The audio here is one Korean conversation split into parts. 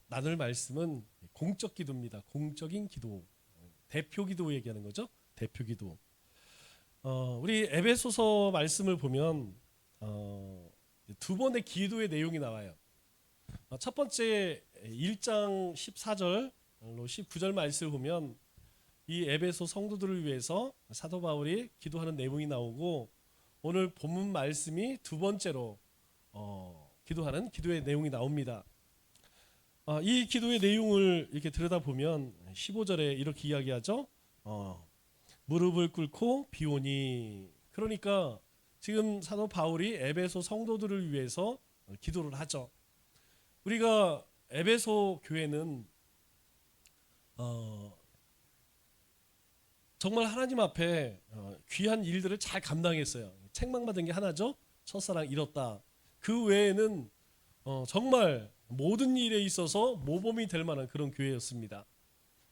나눌 말씀은 공적 기도입니다. 공적인 기도, 대표 기도 얘기하는 거죠. 대표 기도. 우리 에베소서 말씀을 보면 두 번의 기도의 내용이 나와요. 첫 번째 1장 14절로 19절 말씀을 보면 이 에베소 성도들을 위해서 사도 바울이 기도하는 내용이 나오고, 오늘 본문 말씀이 두 번째로 기도하는 기도의 내용이 나옵니다. 이 기도의 내용을 이렇게 들여다보면 15절에 이렇게 이야기하죠. 무릎을 꿇고 비오니. 그러니까 지금 사도 바울이 에베소 성도들을 위해서 기도를 하죠. 우리가 에베소 교회는 정말 하나님 앞에 귀한 일들을 잘 감당했어요. 책망받은 게 하나죠. 첫사랑 잃었다. 그 외에는 정말 모든 일에 있어서 모범이 될 만한 그런 교회였습니다.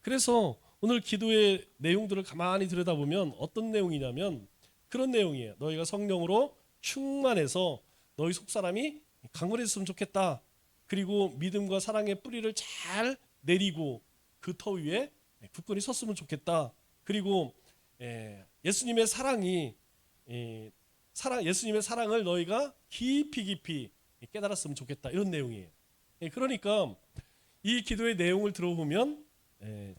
그래서 오늘 기도의 내용들을 가만히 들여다보면 어떤 내용이냐면 그런 내용이에요. 너희가 성령으로 충만해서 너희 속사람이 강건했으면 좋겠다. 그리고 믿음과 사랑의 뿌리를 잘 내리고 그 터 위에 굳건히 섰으면 좋겠다. 그리고 예수님의 사랑이 예수님의 사랑을 너희가 깊이 깨달았으면 좋겠다. 이런 내용이에요. 그러니까 이 기도의 내용을 들어보면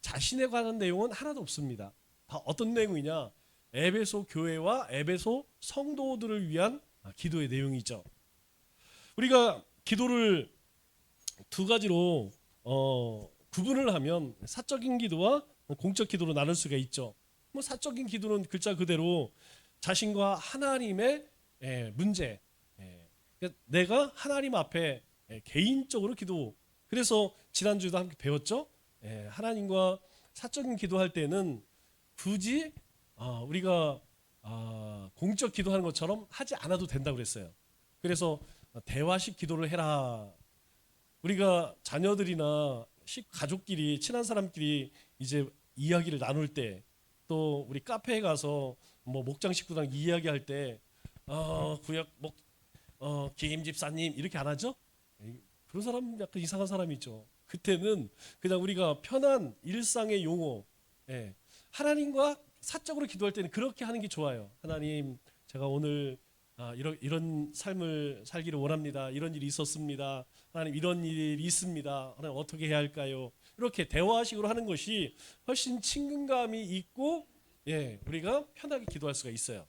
자신에 관한 내용은 하나도 없습니다. 다 어떤 내용이냐? 에베소 교회와 에베소 성도들을 위한 기도의 내용이죠. 우리가 기도를 두 가지로 구분을 하면 사적인 기도와 공적 기도로 나눌 수가 있죠. 사적인 기도는 글자 그대로 자신과 하나님의 문제, 그러니까 내가 하나님 앞에 개인적으로 기도. 그래서 지난주에도 함께 배웠죠. 하나님과 사적인 기도할 때는 굳이 우리가 공적 기도하는 것처럼 하지 않아도 된다고 그랬어요. 그래서 대화식 기도를 해라. 우리가 자녀들이나 가족끼리 친한 사람끼리 이제 이야기를 나눌 때, 또 우리 카페에 가서 뭐 목장 식구랑 이야기할 때 구약 김 집사님 이렇게 안 하죠? 그런 사람 약간 이상한 사람이죠. 그때는 그냥 우리가 편한 일상의 용어, 하나님과 사적으로 기도할 때는 그렇게 하는 게 좋아요. 하나님, 제가 오늘 이런 삶을 살기를 원합니다. 이런 일이 있었습니다. 하나님, 이런 일이 있습니다. 하나님, 어떻게 해야 할까요? 이렇게 대화식으로 하는 것이 훨씬 친근감이 있고, 우리가 편하게 기도할 수가 있어요.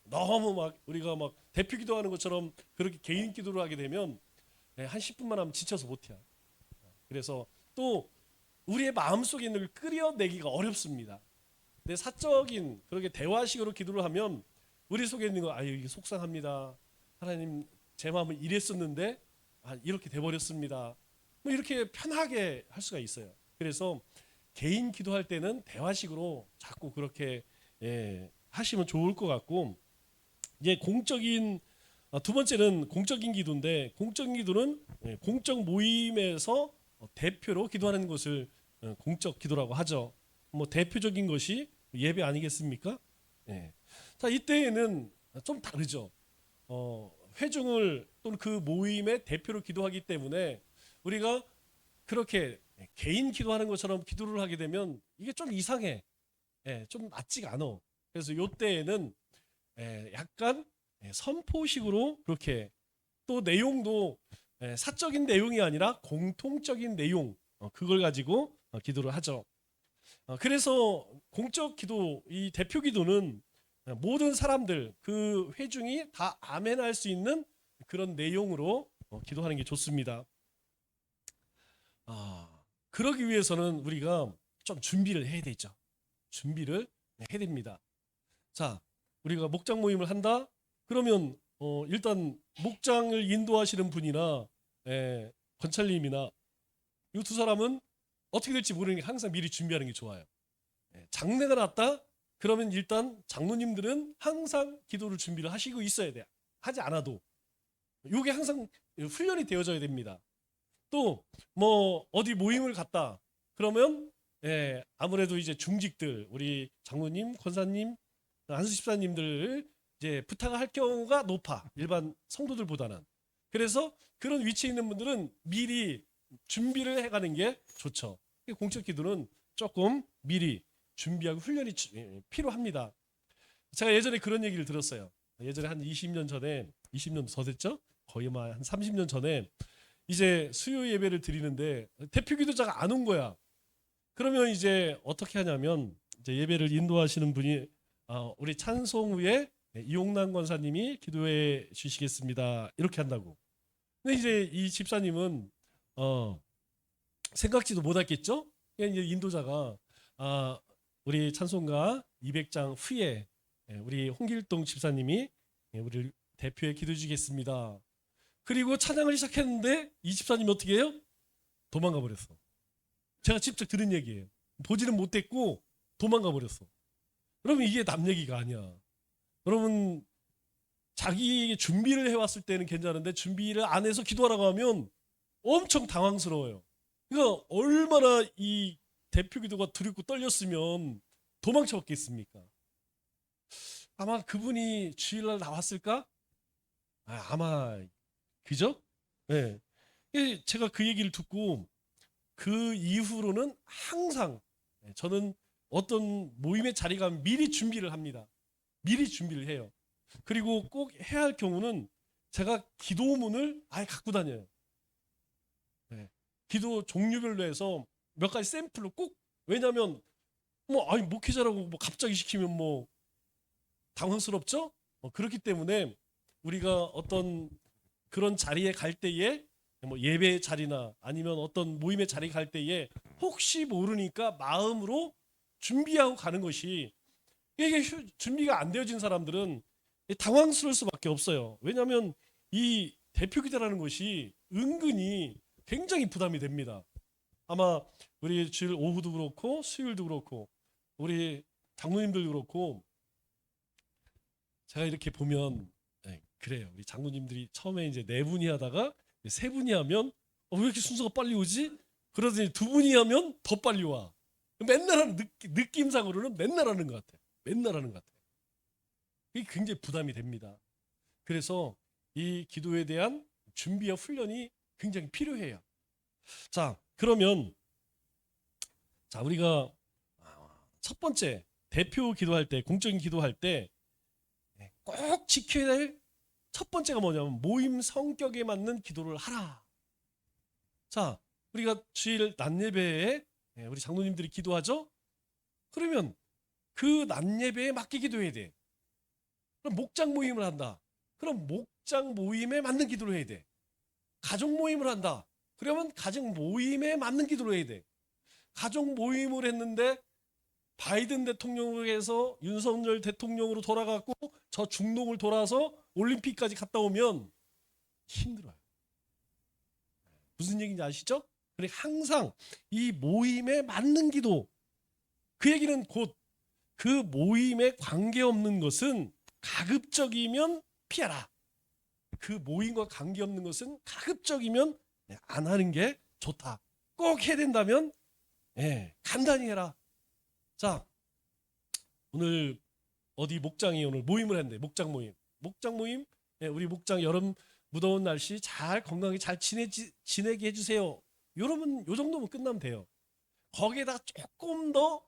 너무 우리가 대표 기도하는 것처럼 그렇게 개인 기도를 하게 되면 한 10분만 하면 지쳐서 못해요. 그래서 또 우리의 마음속에 있는 걸 끌어내기가 어렵습니다. 근데 사적인 그렇게 대화식으로 기도를 하면 우리 속에 있는 거, 이게 속상합니다. 하나님, 제 마음은 이랬었는데 이렇게 돼버렸습니다. 이렇게 편하게 할 수가 있어요. 그래서 개인 기도할 때는 대화식으로 자꾸 그렇게 하시면 좋을 것 같고, 이제 공적인 두 번째는 공적인 기도인데, 공적인 기도는 공적 모임에서 대표로 기도하는 것을 공적 기도라고 하죠. 대표적인 것이 예배 아니겠습니까? 자, 이때에는 좀 다르죠. 회중을 또는 그 모임의 대표로 기도하기 때문에 우리가 그렇게 개인 기도하는 것처럼 기도를 하게 되면 이게 좀 이상해. 좀 맞지가 않아. 그래서 이때에는 약간 선포식으로 그렇게, 또 내용도 사적인 내용이 아니라 공통적인 내용, 그걸 가지고 기도를 하죠. 그래서 공적 기도, 이 대표 기도는 모든 사람들, 그 회중이 다 아멘할 수 있는 그런 내용으로 기도하는 게 좋습니다. 그러기 위해서는 우리가 좀 준비를 해야 되죠. 준비를 해야 됩니다. 자, 우리가 목장 모임을 한다? 그러면 일단 목장을 인도하시는 분이나 권찰님이나 이 두 사람은 어떻게 될지 모르니까 항상 미리 준비하는 게 좋아요. 장례가 났다? 그러면 일단 장로님들은 항상 기도를 준비를 하시고 있어야 돼요. 하지 않아도. 이게 항상 훈련이 되어져야 됩니다. 또 어디 모임을 갔다 그러면 아무래도 이제 중직들, 우리 장로님, 권사님, 안수 집사님들을 이제 부탁을 할 경우가 높아, 일반 성도들보다는. 그래서 그런 위치에 있는 분들은 미리 준비를 해가는 게 좋죠. 공적 기도는 조금 미리 준비하고 훈련이 필요합니다. 제가 예전에 그런 얘기를 들었어요. 예전에 한 20년 전에, 20년 더 됐죠? 거의 한 30년 전에 이제 수요 예배를 드리는데 대표 기도자가 안 온 거야. 그러면 이제 어떻게 하냐면 이제 예배를 인도하시는 분이 우리 찬송 후에 이용남 권사님이 기도해 주시겠습니다. 이렇게 한다고. 근데 이제 이 집사님은 생각지도 못했겠죠? 이제 인도자가 우리 찬송가 200장 후에 우리 홍길동 집사님이 우리를 대표에 기도해 주겠습니다. 그리고 찬양을 시작했는데 이 집사님이 어떻게 해요? 도망가 버렸어. 제가 직접 들은 얘기예요. 보지는 못했고 도망가 버렸어. 그러면 이게 남 얘기가 아니야. 여러분 자기 준비를 해왔을 때는 괜찮은데 준비를 안 해서 기도하라고 하면 엄청 당황스러워요. 그러니까 얼마나 이 대표 기도가 두렵고 떨렸으면 도망쳤겠습니까? 아마 그분이 주일날 나왔을까? 아마 그죠? 네. 제가 그 얘기를 듣고 그 이후로는 항상 저는 어떤 모임의 자리 가면 미리 준비를 합니다. 미리 준비를 해요. 그리고 꼭 해야 할 경우는 제가 기도문을 아예 갖고 다녀요. 네. 기도 종류별로 해서 몇 가지 샘플로 꼭, 왜냐면 아니 목회자라고 갑자기 시키면 당황스럽죠? 그렇기 때문에 우리가 어떤 그런 자리에 갈 때에 예배 자리나 아니면 어떤 모임의 자리 갈 때에 혹시 모르니까 마음으로 준비하고 가는 것이, 이게 준비가 안 되어진 사람들은 당황스러울 수밖에 없어요. 왜냐하면 이 대표 기도라는 것이 은근히 굉장히 부담이 됩니다. 아마 우리 주일 오후도 그렇고 수요일도 그렇고 우리 장로님들도 그렇고 제가 이렇게 보면 그래요. 우리 장로님들이 처음에 이제 네 분이 하다가 세 분이 하면 왜 이렇게 순서가 빨리 오지? 그러더니 두 분이 하면 더 빨리 와. 맨날 하는 느낌상으로는 맨날 하는 것 같아요. 맨날 하는 것 같아요. 이게 굉장히 부담이 됩니다. 그래서 이 기도에 대한 준비와 훈련이 굉장히 필요해요. 자, 그러면 우리가 첫 번째 대표 기도할 때, 공적인 기도할 때 꼭 지켜야 될 첫 번째가 뭐냐면 모임 성격에 맞는 기도를 하라. 자, 우리가 주일 낮 예배에 우리 장로님들이 기도하죠? 그러면 그 낮 예배에 맞게 기도해야 돼. 그럼 목장 모임을 한다. 그럼 목장 모임에 맞는 기도를 해야 돼. 가족 모임을 한다. 그러면 가족 모임에 맞는 기도를 해야 돼. 가족 모임을 했는데 바이든 대통령으로 해서 윤석열 대통령으로 돌아갔고 저 중동을 돌아서 올림픽까지 갔다 오면 힘들어요. 무슨 얘기인지 아시죠? 그래 항상 이 모임에 맞는 기도. 그 얘기는 곧 그 모임에 관계없는 것은 가급적이면 피하라. 그 모임과 관계없는 것은 가급적이면 안 하는 게 좋다. 꼭 해야 된다면 간단히 해라. 자, 오늘 어디 목장이 오늘 모임을 했는데 목장 모임 우리 목장 여름 무더운 날씨 잘 건강하게 잘 지내게 해주세요. 여러분 요 정도면 끝나면 돼요. 거기에다 조금 더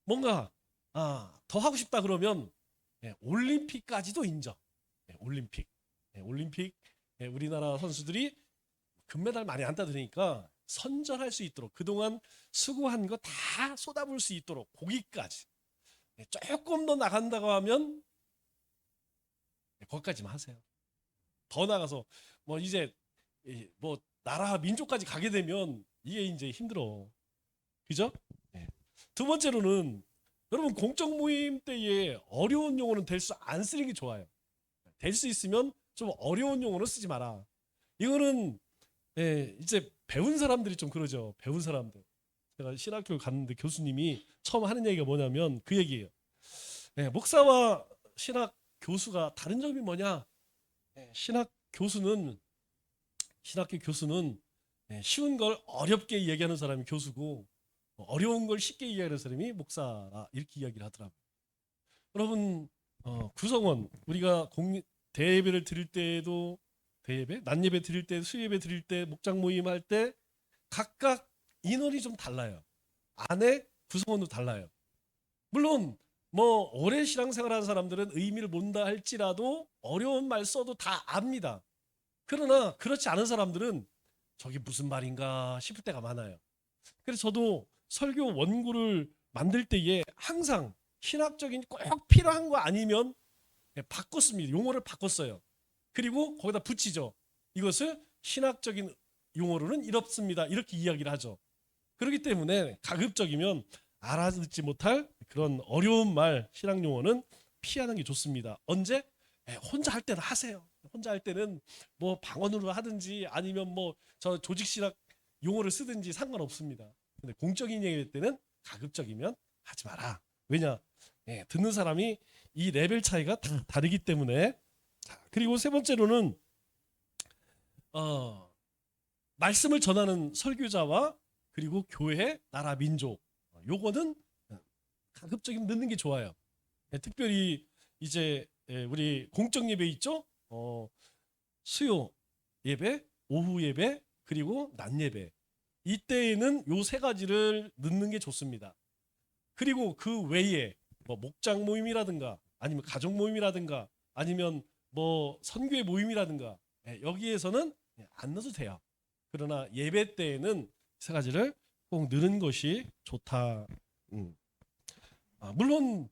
뭔가 더 하고 싶다 그러면 올림픽까지도 인정. 올림픽 우리나라 선수들이 금메달 많이 안 따드니까 선전할 수 있도록 그동안 수고한 거 다 쏟아부을 수 있도록 거기까지 조금 더 나간다고 하면 거기까지만 하세요. 더 나가서 이제 나라 민족까지 가게 되면 이게 이제 힘들어. 그죠? 두 번째로는 여러분 공적 모임 때에 어려운 용어는 안 쓰는 게 좋아요. 될 수 있으면 좀 어려운 용어는 쓰지 마라. 이거는 이제 배운 사람들이 좀 그러죠. 배운 사람들. 제가 신학교를 갔는데 교수님이 처음 하는 얘기가 뭐냐면 그 얘기예요. 목사와 신학 교수가 다른 점이 뭐냐? 신학교 교수는 쉬운 걸 어렵게 얘기하는 사람이 교수고 어려운 걸 쉽게 이해하는 사람이 목사라 이렇게 이야기를 하더라고요. 여러분 구성원 우리가 대예배를 드릴 때에도 대예배, 낮예배 드릴 때, 수예배 드릴 때, 목장 모임 할 때 각각 인원이 좀 달라요. 안에 구성원도 달라요. 물론 뭐 오래 신앙생활하는 사람들은 의미를 모른다 할지라도 어려운 말 써도 다 압니다. 그러나 그렇지 않은 사람들은 저게 무슨 말인가 싶을 때가 많아요. 그래서 저도 설교 원고를 만들 때에 항상 신학적인 꼭 필요한 거 아니면 바꿨습니다. 용어를 바꿨어요. 그리고 거기다 붙이죠. 이것을 신학적인 용어로는 이렇습니다. 이렇게 이야기를 하죠. 그렇기 때문에 가급적이면 알아듣지 못할 그런 어려운 말, 신학 용어는 피하는 게 좋습니다. 언제? 혼자 할 때는 하세요. 혼자 할 때는 뭐 방언으로 하든지 아니면 뭐 저 조직 신학 용어를 쓰든지 상관없습니다. 근데 공적인 얘기할 때는 가급적이면 하지 마라. 왜냐? 듣는 사람이 이 레벨 차이가 다 다르기 때문에. 자, 그리고 세 번째로는 말씀을 전하는 설교자와 그리고 교회, 나라, 민족 요거는 가급적이면 넣는 게 좋아요. 특별히 이제 우리 공적 예배 있죠? 수요 예배, 오후 예배, 그리고 낮 예배. 이때에는 요 세 가지를 넣는 게 좋습니다. 그리고 그 외에 뭐 목장 모임이라든가 아니면 가족 모임이라든가 아니면 뭐 선교회 모임이라든가 여기에서는 안 넣어도 돼요. 그러나 예배 때에는 세 가지를 꼭 넣는 것이 좋다. 물론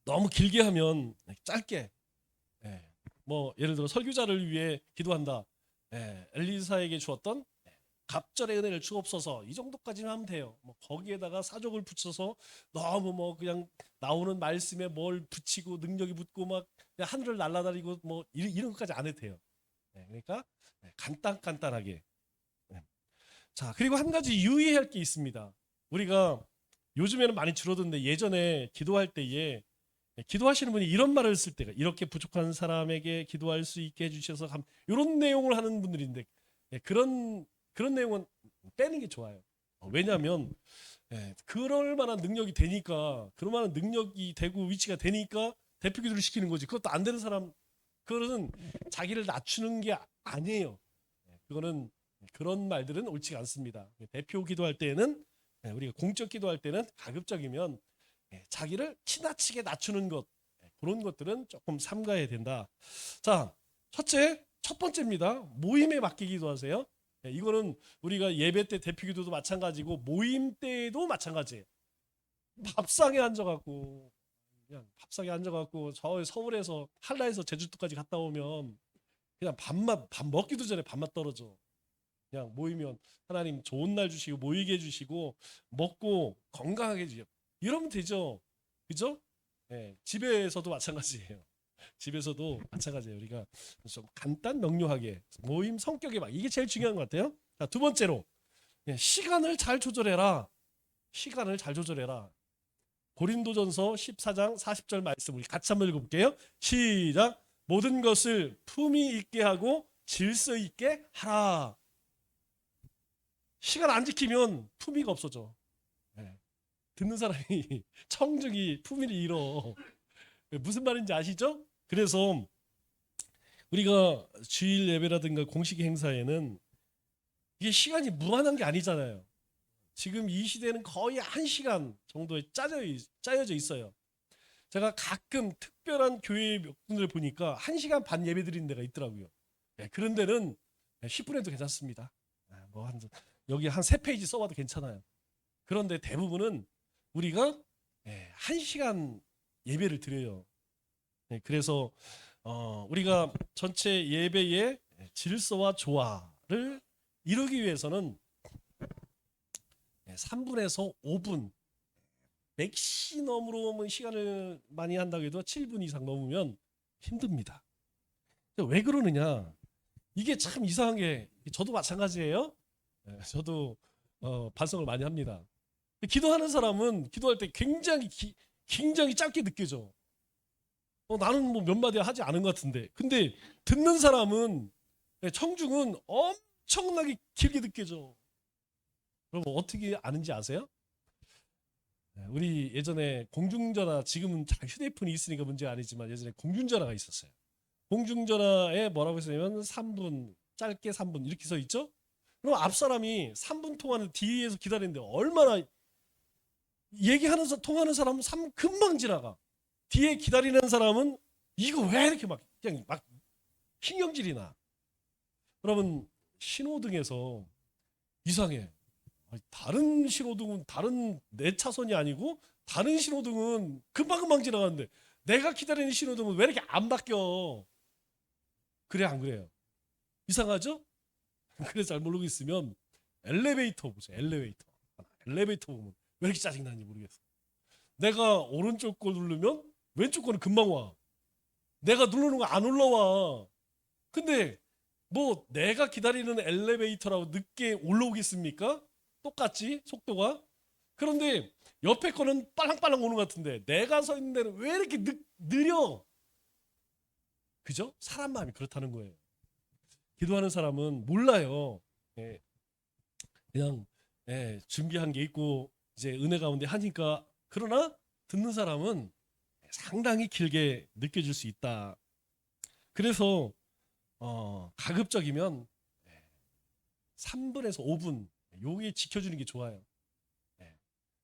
너무 길게 하면 짧게 뭐 예를 들어 설교자를 위해 기도한다. 엘리사에게 주었던 갑절의 은혜를 주옵소서 이 정도까지는 하면 돼요. 뭐 거기에다가 사족을 붙여서 너무 뭐 그냥 나오는 말씀에 뭘 붙이고 능력이 붙고 막 하늘을 날아다니고 뭐 이런 것까지 안 해도 돼요. 그러니까 간단하게. 자, 그리고 한 가지 유의해야 할 게 있습니다. 우리가 요즘에는 많이 줄어드는데 예전에 기도할 때에 기도하시는 분이 이런 말을 쓸 때가 이렇게 부족한 사람에게 기도할 수 있게 해주셔서 이런 내용을 하는 분들인데 그런 내용은 빼는 게 좋아요. 왜냐하면 그럴 만한 능력이 되니까 그럴 만한 능력이 되고 위치가 되니까 대표 기도를 시키는 거지. 그것도 안 되는 사람 그거는 자기를 낮추는 게 아니에요. 그거는 그런 말들은 옳지가 않습니다. 대표 기도할 때는 우리가 공적 기도할 때는 가급적이면 자기를 지나치게 낮추는 것 그런 것들은 조금 삼가해야 된다. 자, 첫 번째입니다. 모임에 맡기기도 하세요. 이거는 우리가 예배 때 대표 기도도 마찬가지고 모임 때도 마찬가지예요. 밥상에 앉아갖고 그냥 밥상에 앉아갖고 저 서울에서 한라에서 제주도까지 갔다 오면 그냥 밥 먹기도 전에 밥맛 떨어져. 그냥 모이면 하나님 좋은 날 주시고 모이게 해주시고 먹고 건강하게 해주세요. 이러면 되죠. 그죠? 집에서도 마찬가지예요. 집에서도 마찬가지예요. 우리가 좀 간단 명료하게 모임 성격에 막 이게 제일 중요한 것 같아요. 자, 두 번째로 시간을 잘 조절해라. 시간을 잘 조절해라. 고린도전서 14장 40절 말씀 우리 같이 한번 읽어볼게요. 시작. 모든 것을 품위 있게 하고 질서 있게 하라. 시간 안 지키면 품위가 없어져. 듣는 사람이 청중이 품위를 잃어. 무슨 말인지 아시죠? 그래서 우리가 주일 예배라든가 공식 행사에는 이게 시간이 무한한 게 아니잖아요. 지금 이 시대는 거의 1시간 정도에 짜여져 있어요. 제가 가끔 특별한 교회 몇 군데를 보니까 1시간 반 예배 드리는 데가 있더라고요. 그런 데는 10분에도 괜찮습니다. 여기 한 3페이지 써봐도 괜찮아요. 그런데 대부분은 우리가 1시간 예배를 드려요. 그래서 우리가 전체 예배의 질서와 조화를 이루기 위해서는 3분에서 5분 맥시멈으로 시간을 많이 한다고 해도 7분 이상 넘으면 힘듭니다. 왜 그러느냐? 이게 참 이상한 게 저도 마찬가지예요. 저도 반성을 많이 합니다. 기도하는 사람은 기도할 때 굉장히 짧게 느껴져. 나는 뭐 몇 마디 하지 않은 것 같은데. 근데 듣는 사람은 청중은 엄청나게 길게 느껴져. 그럼 어떻게 아는지 아세요? 우리 예전에 공중전화 지금은 잘 휴대폰이 있으니까 문제가 아니지만 예전에 공중전화가 있었어요. 공중전화에 뭐라고 했냐면 3분 짧게 3분 이렇게 써 있죠. 그럼 앞 사람이 3분 통화는 뒤에서 기다리는데 얼마나 통하는 사람은 금방 지나가. 뒤에 기다리는 사람은 이거 왜 이렇게 막 그냥 막 신경질이 나. 그러면 신호등에서 이상해. 다른 신호등은 다른 내 차선이 아니고 다른 신호등은 금방금방 지나가는데 내가 기다리는 신호등은 왜 이렇게 안 바뀌어? 그래 안 그래요? 이상하죠? 그래서 잘 모르고 있으면 엘리베이터 보세요. 엘리베이터 보면 왜 이렇게 짜증나는지 모르겠어. 내가 오른쪽 거 누르면 왼쪽 거는 금방 와. 내가 누르는 거 안 올라와. 근데 뭐 내가 기다리는 엘리베이터라고 늦게 올라오겠습니까? 똑같지 속도가. 그런데 옆에 거는 빨랑빨랑 오는 것 같은데 내가 서 있는 데는 왜 이렇게 느려? 그죠? 사람 마음이 그렇다는 거예요. 기도하는 사람은 몰라요. 예, 그냥 준비한 게 있고 이제 은혜 가운데 하니까. 그러나 듣는 사람은 상당히 길게 느껴질 수 있다. 그래서 가급적이면 3분에서 5분 요게 지켜주는 게 좋아요. 예,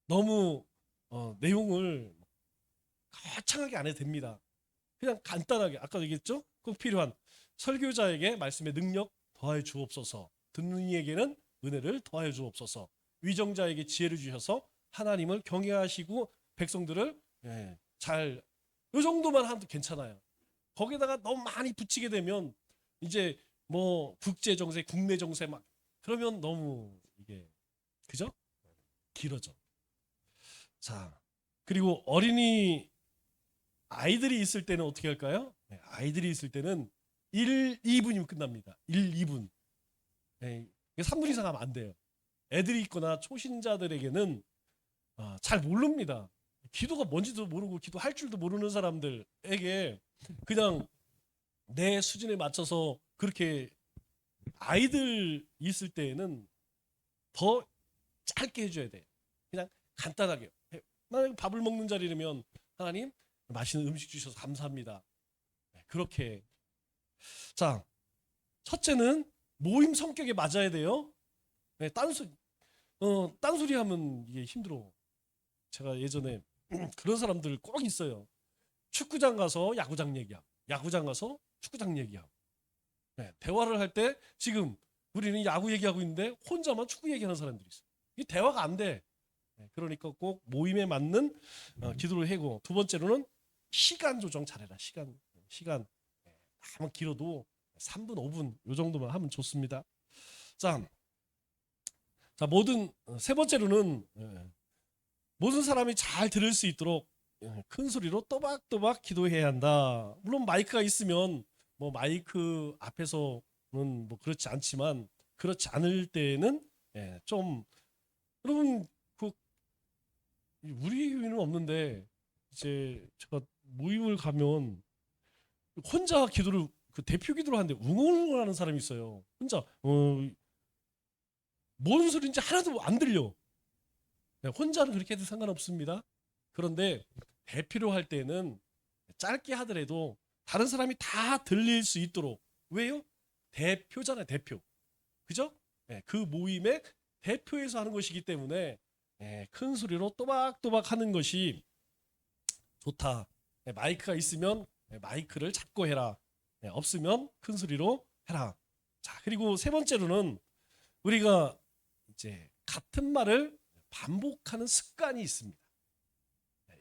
너무 내용을 거창하게 안 해도 됩니다. 그냥 간단하게 아까 얘기했죠? 꼭 필요한 설교자에게 말씀의 능력 더하여 주옵소서. 듣는 이에게는 은혜를 더하여 주옵소서. 위정자에게 지혜를 주셔서 하나님을 경외하시고 백성들을 잘 요 정도만 하도 괜찮아요. 거기다가 너무 많이 붙이게 되면 이제 뭐 국제 정세, 국내 정세 막 그러면 너무 이게 그죠? 길어져. 자, 그리고 아이들이 있을 때는 어떻게 할까요? 아이들이 있을 때는 1, 2분이면 끝납니다. 1, 2분. 3분 이상 하면 안 돼요. 애들이 있거나 초신자들에게는 잘 모릅니다. 기도가 뭔지도 모르고 기도할 줄도 모르는 사람들에게 그냥 내 수준에 맞춰서 그렇게 아이들 있을 때에는 더 짧게 해줘야 돼. 그냥 간단하게. 만약 밥을 먹는 자리라면 하나님 맛있는 음식 주셔서 감사합니다. 그렇게. 자, 첫째는 모임 성격에 맞아야 돼요. 딴소리 하면 이게 힘들어. 제가 예전에 그런 사람들 꼭 있어요. 축구장 가서 야구장 얘기하고, 야구장 가서 축구장 얘기하고. 대화를 할 때 지금 우리는 야구 얘기하고 있는데 혼자만 축구 얘기하는 사람들이 있어요. 이게 대화가 안 돼. 그러니까 꼭 모임에 맞는 기도를 하고, 두 번째로는 시간 조정 잘해라. 시간 한번 길어도 3분, 5분 요 정도만 하면 좋습니다. 자, 세 번째로는 모든 사람이 잘 들을 수 있도록 큰 소리로 또박또박 기도해야 한다. 물론 마이크가 있으면 뭐 마이크 앞에서는 뭐 그렇지 않지만 그렇지 않을 때는 좀 여러분 그 우리 교회는 없는데 이제 제가 모임을 가면 혼자 기도를 그 대표 기도를 하는데 웅얼웅얼 하는 사람이 있어요. 혼자 뭔 소리인지 하나도 안 들려. 혼자는 그렇게 해도 상관없습니다. 그런데 대표로 할 때는 짧게 하더라도 다른 사람이 다 들릴 수 있도록. 왜요? 대표잖아요. 대표. 그죠? 그 모임의 대표에서 하는 것이기 때문에 큰 소리로 또박또박 하는 것이 좋다. 마이크가 있으면 마이크를 잡고 해라. 없으면 큰 소리로 해라. 자, 그리고 세 번째로는 우리가 이제 같은 말을 반복하는 습관이 있습니다.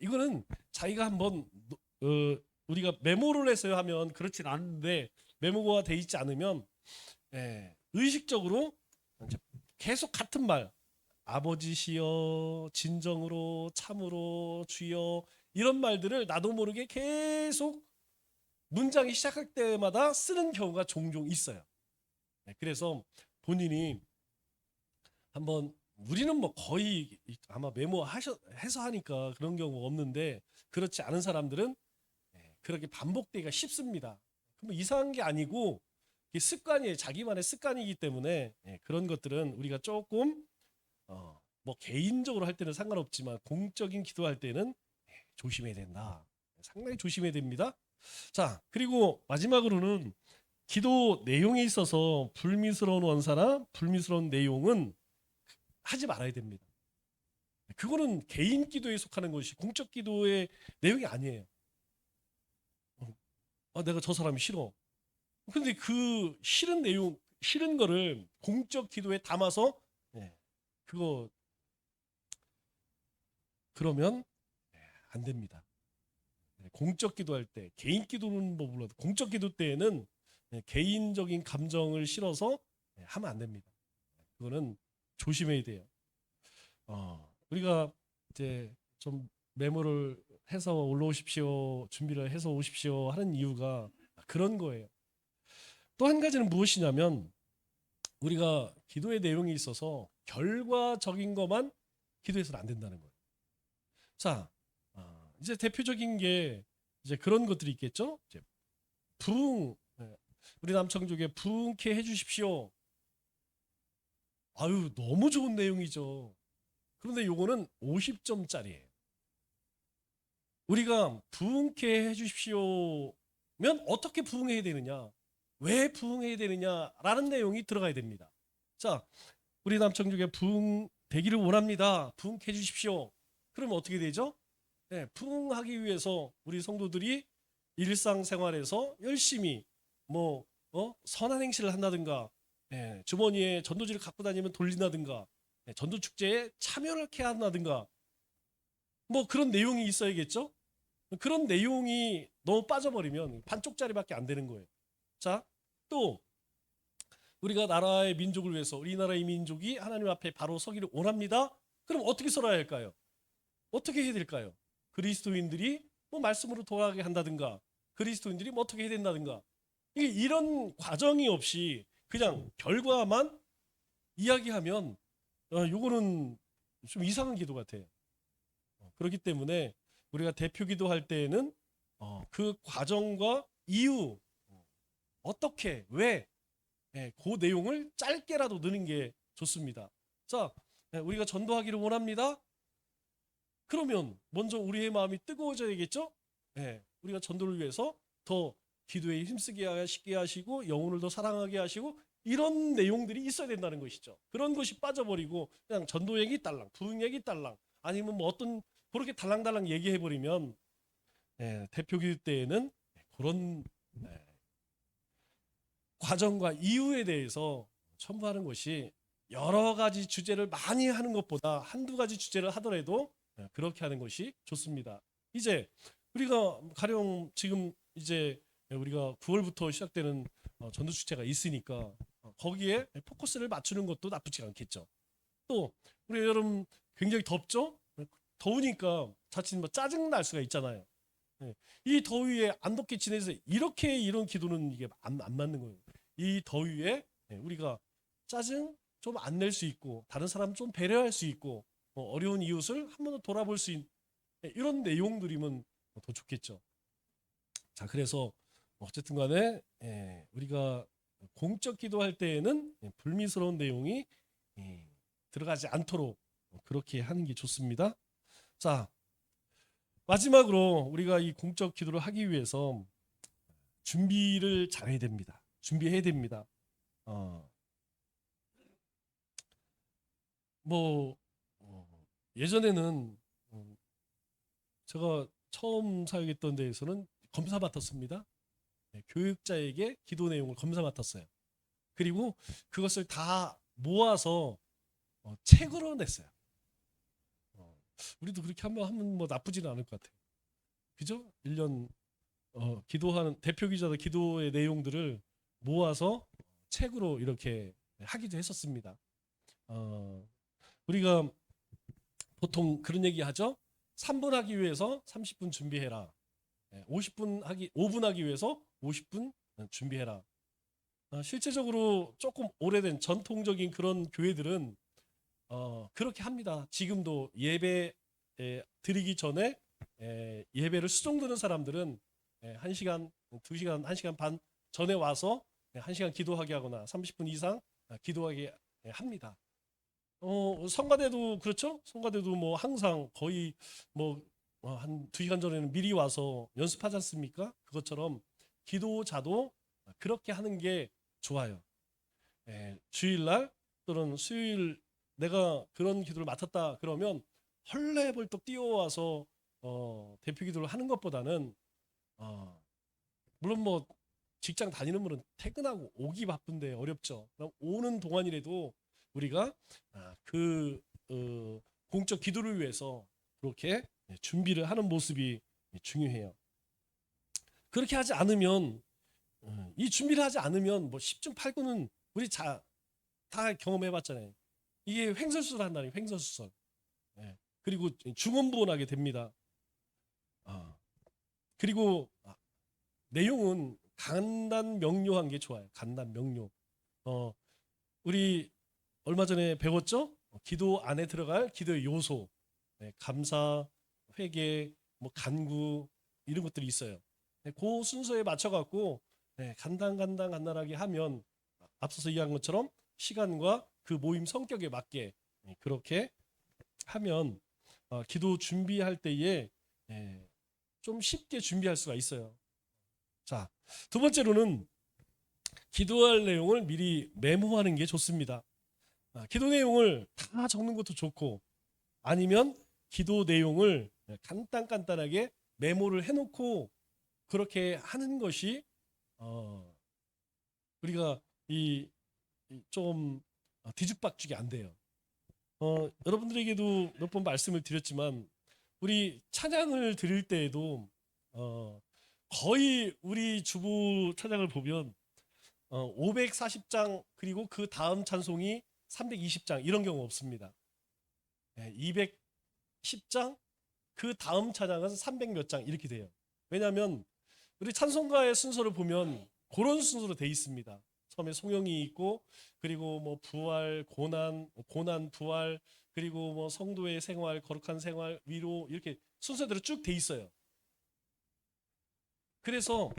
이거는 자기가 한번 우리가 메모를 해서 하면 그렇진 않은데 메모가 돼 있지 않으면 의식적으로 이제 계속 같은 말, 아버지시여, 진정으로, 참으로, 주여, 이런 말들을 나도 모르게 계속 문장이 시작할 때마다 쓰는 경우가 종종 있어요. 그래서 본인이 한번, 우리는 뭐 거의 아마 해서 하니까 그런 경우가 없는데, 그렇지 않은 사람들은 그렇게 반복되기가 쉽습니다. 그럼 이상한 게 아니고 습관이에요. 자기만의 습관이기 때문에 그런 것들은 우리가 조금 뭐 개인적으로 할 때는 상관없지만 공적인 기도할 때는 조심해야 된다. 상당히 조심해야 됩니다. 자, 그리고 마지막으로는 기도 내용에 있어서 불미스러운 원사나 불미스러운 내용은 하지 말아야 됩니다. 그거는 개인 기도에 속하는 것이 공적 기도의 내용이 아니에요. 내가 저 사람이 싫어. 근데 그 싫은 내용, 싫은 거를 공적 기도에 담아서 그거 그러면 안 됩니다. 공적 기도할 때, 개인 기도는 뭐 몰라도 공적 기도 때에는 개인적인 감정을 실어서 하면 안 됩니다. 그거는 조심해야 돼요. 우리가 이제 좀 메모를 해서 올라오십시오, 준비를 해서 오십시오 하는 이유가 그런 거예요. 또 한 가지는 무엇이냐면 우리가 기도의 내용이 있어서 결과적인 것만 기도해서는 안 된다는 거예요. 자, 이제 대표적인 게 이제 그런 것들이 있겠죠. 이제 부흥, 우리 남청족에 부흥케 해주십시오. 아유, 너무 좋은 내용이죠. 그런데 요거는 50점짜리예요. 우리가 부흥케 해주십시오면 어떻게 부흥해야 되느냐, 왜 부흥해야 되느냐라는 내용이 들어가야 됩니다. 자, 우리 남청족에 부흥되기를 원합니다. 부흥케 해주십시오. 그러면 어떻게 되죠? 부흥하기 위해서 우리 성도들이 일상생활에서 열심히 선한 행실을 한다든가, 주머니에 전도지를 갖고 다니면 돌린다든가, 전도 축제에 참여를 해야 한다든가, 뭐 그런 내용이 있어야겠죠. 그런 내용이 너무 빠져버리면 반쪽짜리밖에 안 되는 거예요. 자, 또 우리가 나라의 민족을 위해서 우리나라의 민족이 하나님 앞에 바로 서기를 원합니다. 그럼 어떻게 살아야 할까요? 어떻게 해야 될까요? 그리스도인들이 뭐 말씀으로 돌아가게 한다든가, 그리스도인들이 뭐 어떻게 해야 된다든가, 이런 과정이 없이 그냥 결과만 이야기하면 요거는 좀 이상한 기도 같아요. 그렇기 때문에 우리가 대표 기도할 때에는 그 과정과 이유, 어떻게, 왜, 그 내용을 짧게라도 넣는 게 좋습니다. 자, 우리가 전도하기를 원합니다. 그러면 먼저 우리의 마음이 뜨거워져야겠죠? 우리가 전도를 위해서 더 기도에 힘쓰게 하시고 영혼을 더 사랑하게 하시고 이런 내용들이 있어야 된다는 것이죠. 그런 것이 빠져버리고 그냥 전도 얘기 딸랑, 부흥 얘기 딸랑, 아니면 뭐 어떤 그렇게 달랑달랑 얘기해버리면 대표 기도 때에는 그런 과정과 이유에 대해서 첨부하는 것이 여러 가지 주제를 많이 하는 것보다 한두 가지 주제를 하더라도 그렇게 하는 것이 좋습니다. 이제 우리가 가령 지금 이제 우리가 9월부터 시작되는 전도 축제가 있으니까 거기에 포커스를 맞추는 것도 나쁘지 않겠죠. 또 우리 여름 굉장히 덥죠? 더우니까 자칫 뭐 짜증 날 수가 있잖아요. 이 더위에 안 덥게 지내서 이렇게 이런 기도는 이게 안 맞는 거예요. 이 더위에 우리가 짜증 좀 안 낼 수 있고 다른 사람 좀 배려할 수 있고 어려운 이웃을 한 번 더 돌아볼 수 있는 이런 내용들이면 더 좋겠죠. 자, 그래서 어쨌든 간에 우리가 공적 기도할 때에는 불미스러운 내용이 들어가지 않도록 그렇게 하는 게 좋습니다. 자, 마지막으로 우리가 이 공적 기도를 하기 위해서 준비를 잘해야 됩니다. 준비해야 됩니다. 예전에는 제가 처음 사역했던 데에서는 검사 맡았습니다. 교육자에게 기도 내용을 검사 맡았어요. 그리고 그것을 다 모아서 책으로 냈어요. 우리도 그렇게 한번 하면 뭐 나쁘지는 않을 것 같아요. 그죠? 1년 기도하는 대표 기자들 기도의 내용들을 모아서 책으로 이렇게 하기도 했었습니다. 우리가 보통 그런 얘기 하죠. 3분 하기 위해서 30분 준비해라. 5분 하기 위해서 50분 준비해라. 실제적으로 조금 오래된 전통적인 그런 교회들은 그렇게 합니다. 지금도 예배 드리기 전에 예배를 수종 드는 사람들은 1시간, 2시간, 1시간 반 전에 와서 1시간 기도하게 하거나 30분 이상 기도하게 합니다. 성가대도 그렇죠? 성가대도 뭐 항상 거의 한 2시간 전에는 미리 와서 연습하지 않습니까? 그것처럼 기도자도 그렇게 하는 게 좋아요. 주일날 또는 수요일 내가 그런 기도를 맡았다 그러면 헐레벌떡 뛰어와서 대표 기도를 하는 것보다는 물론 뭐 직장 다니는 분은 퇴근하고 오기 바쁜데 어렵죠. 그럼 오는 동안이라도 우리가 그 공적 기도를 위해서 그렇게 준비를 하는 모습이 중요해요. 그렇게 하지 않으면 이 준비를 하지 않으면 뭐 10중 8구는 우리 다 경험해봤잖아요. 이게 횡설수설 한다니 횡설수설. 그리고 중언부언하게 됩니다. 그리고 내용은 간단 명료한 게 좋아요. 간단 명료. 우리 얼마 전에 배웠죠? 기도 안에 들어갈 기도의 요소, 감사, 회개, 뭐 간구 이런 것들이 있어요. 그 순서에 맞춰갖고 간단하게 하면 앞서서 이야기한 것처럼 시간과 그 모임 성격에 맞게 그렇게 하면 기도 준비할 때에 좀 쉽게 준비할 수가 있어요. 자, 두 번째로는 기도할 내용을 미리 메모하는 게 좋습니다. 기도 내용을 다 적는 것도 좋고 아니면 기도 내용을 간단하게 메모를 해놓고 그렇게 하는 것이 우리가 좀 뒤죽박죽이 안 돼요. 여러분들에게도 몇 번 말씀을 드렸지만 우리 찬양을 드릴 때에도 거의 우리 주보 찬양을 보면 540장 그리고 그 다음 찬송이 320장 이런 경우 없습니다. 210장 그 다음 찬양은 300 몇 장 이렇게 돼요. 왜냐하면 우리 찬송가의 순서를 보면 그런 순서로 돼 있습니다. 처음에 송영이 있고 그리고 뭐 부활, 고난 부활 그리고 뭐 성도의 생활, 거룩한 생활, 위로 이렇게 순서대로 쭉 돼 있어요. 그래서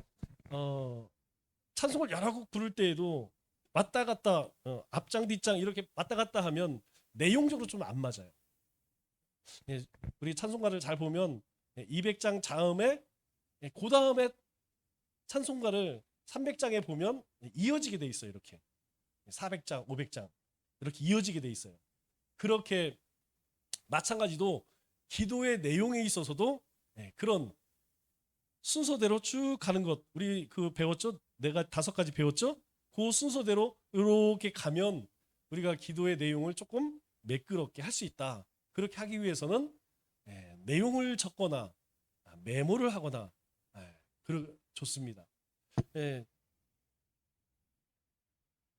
찬송을 여러 곡 부를 때에도 왔다 갔다 앞장 뒷장 이렇게 왔다 갔다 하면 내용적으로 좀 안 맞아요. 우리 찬송가를 잘 보면 200장 다음에 그 다음에 찬송가를 300장에 보면 이어지게 돼 있어요. 이렇게 400장, 500장 이렇게 이어지게 돼 있어요. 그렇게 마찬가지로 기도의 내용에 있어서도 그런 순서대로 쭉 가는 것 우리 그 배웠죠? 내가 5가지 배웠죠? 그 순서대로 이렇게 가면 우리가 기도의 내용을 조금 매끄럽게 할 수 있다. 그렇게 하기 위해서는 내용을 적거나 메모를 하거나 좋습니다.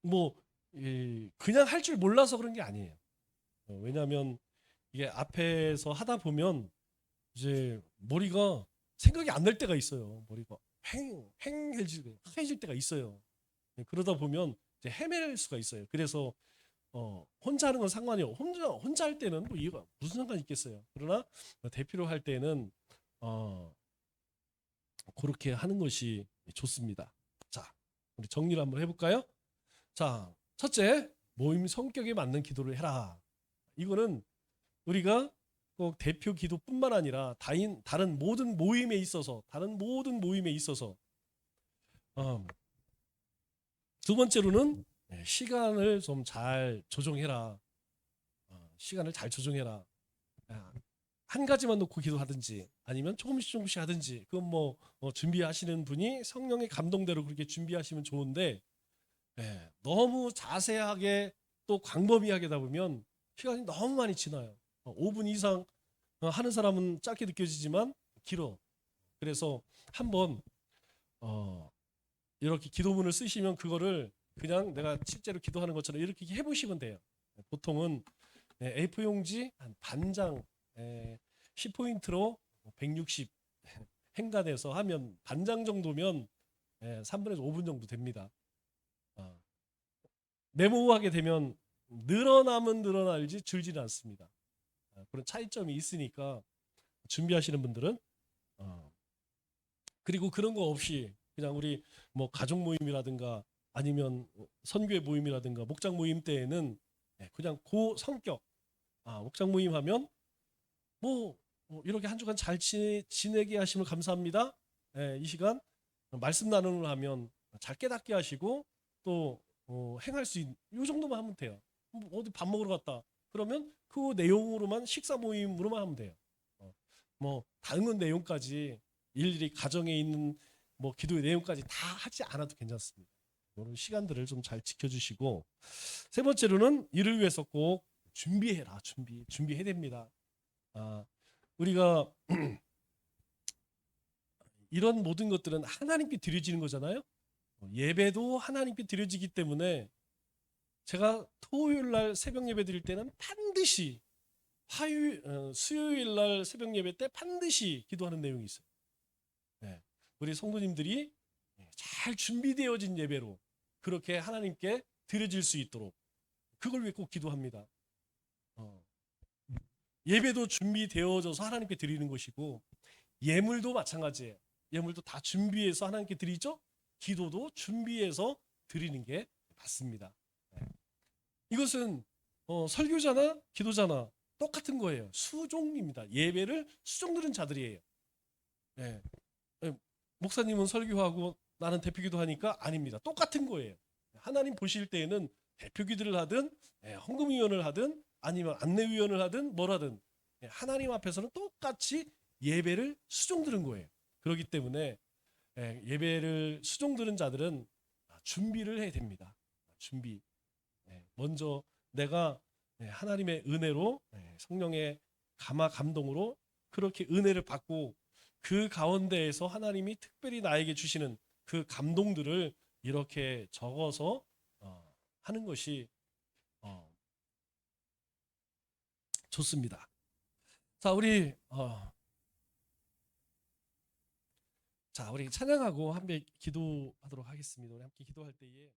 뭐 그냥 할 줄 몰라서 그런 게 아니에요. 왜냐하면 이게 앞에서 하다 보면 이제 머리가 생각이 안 날 때가 있어요. 머리가 하해질 때가 있어요. 그러다 보면 이제 헤맬 수가 있어요. 그래서 혼자 하는 건 상관이 없어요. 혼자 할 때는 뭐 이유가 무슨 상관이 있겠어요. 그러나 대표로 할 때는 그렇게 하는 것이 좋습니다. 자, 우리 정리를 한번 해볼까요? 자, 첫째, 모임 성격에 맞는 기도를 해라. 이거는 우리가 꼭 대표 기도뿐만 아니라 다른 모든 모임에 있어서 두 번째로는 시간을 좀 잘 조정해라. 시간을 잘 조정해라. 한 가지만 놓고 기도하든지 아니면 조금씩 하든지 그건 뭐 준비하시는 분이 성령의 감동대로 그렇게 준비하시면 좋은데 너무 자세하게 또 광범위하게 하다 보면 시간이 너무 많이 지나요. 5분 이상 하는 사람은 짧게 느껴지지만 길어. 그래서 한번 이렇게 기도문을 쓰시면 그거를 그냥 내가 실제로 기도하는 것처럼 이렇게 해보시면 돼요. 보통은 A4 용지 한 반장 10포인트로 160 행간해서 하면 반장 정도면 3분에서 5분 정도 됩니다. 메모하게 되면 늘어나면 늘어날지 줄지는 않습니다. 그런 차이점이 있으니까 준비하시는 분들은 그리고 그런 거 없이 그냥 우리 뭐 가족 모임이라든가 아니면 선교회 모임이라든가 목장 모임 때에는 그냥 그 성격 목장 모임 하면 뭐 이렇게 한 주간 잘 지내게 하시면 감사합니다. 이 시간 말씀 나눔을 하면 잘 깨닫게 하시고 또 행할 수 있는 이 정도만 하면 돼요. 어디 밥 먹으러 갔다. 그러면 그 내용으로만 식사 모임으로만 하면 돼요. 뭐 다른 내용까지 일일이 가정에 있는 뭐 기도의 내용까지 다 하지 않아도 괜찮습니다. 이런 시간들을 좀 잘 지켜주시고 세 번째로는 이를 위해서 꼭 준비해라. 준비해야 됩니다. 우리가 이런 모든 것들은 하나님께 드려지는 거잖아요. 예배도 하나님께 드려지기 때문에 제가 토요일 날 새벽 예배 드릴 때는 반드시 수요일 날 새벽 예배 때 반드시 기도하는 내용이 있어요. 네. 우리 성도님들이 잘 준비되어진 예배로 그렇게 하나님께 드려질 수 있도록 그걸 위해 꼭 기도합니다. 예배도 준비되어져서 하나님께 드리는 것이고 예물도 마찬가지예요. 예물도 다 준비해서 하나님께 드리죠. 기도도 준비해서 드리는 게 맞습니다. 이것은 설교자나 기도자나 똑같은 거예요. 수종입니다. 예배를 수종드는 자들이에요. 네. 목사님은 설교하고 나는 대표기도 하니까 아닙니다. 똑같은 거예요. 하나님 보실 때에는 대표기도를 하든 헌금위원을 하든 아니면 안내위원을 하든 뭘 하든 하나님 앞에서는 똑같이 예배를 수종드는 거예요. 그렇기 때문에 예배를 수종드는 자들은 준비를 해야 됩니다. 준비. 먼저 내가 하나님의 은혜로 성령의 감화 감동으로 그렇게 은혜를 받고 그 가운데에서 하나님이 특별히 나에게 주시는 그 감동들을 이렇게 적어서 하는 것이 좋습니다. 자, 우리 찬양하고 함께 기도하도록 하겠습니다. 우리 함께 기도할 때에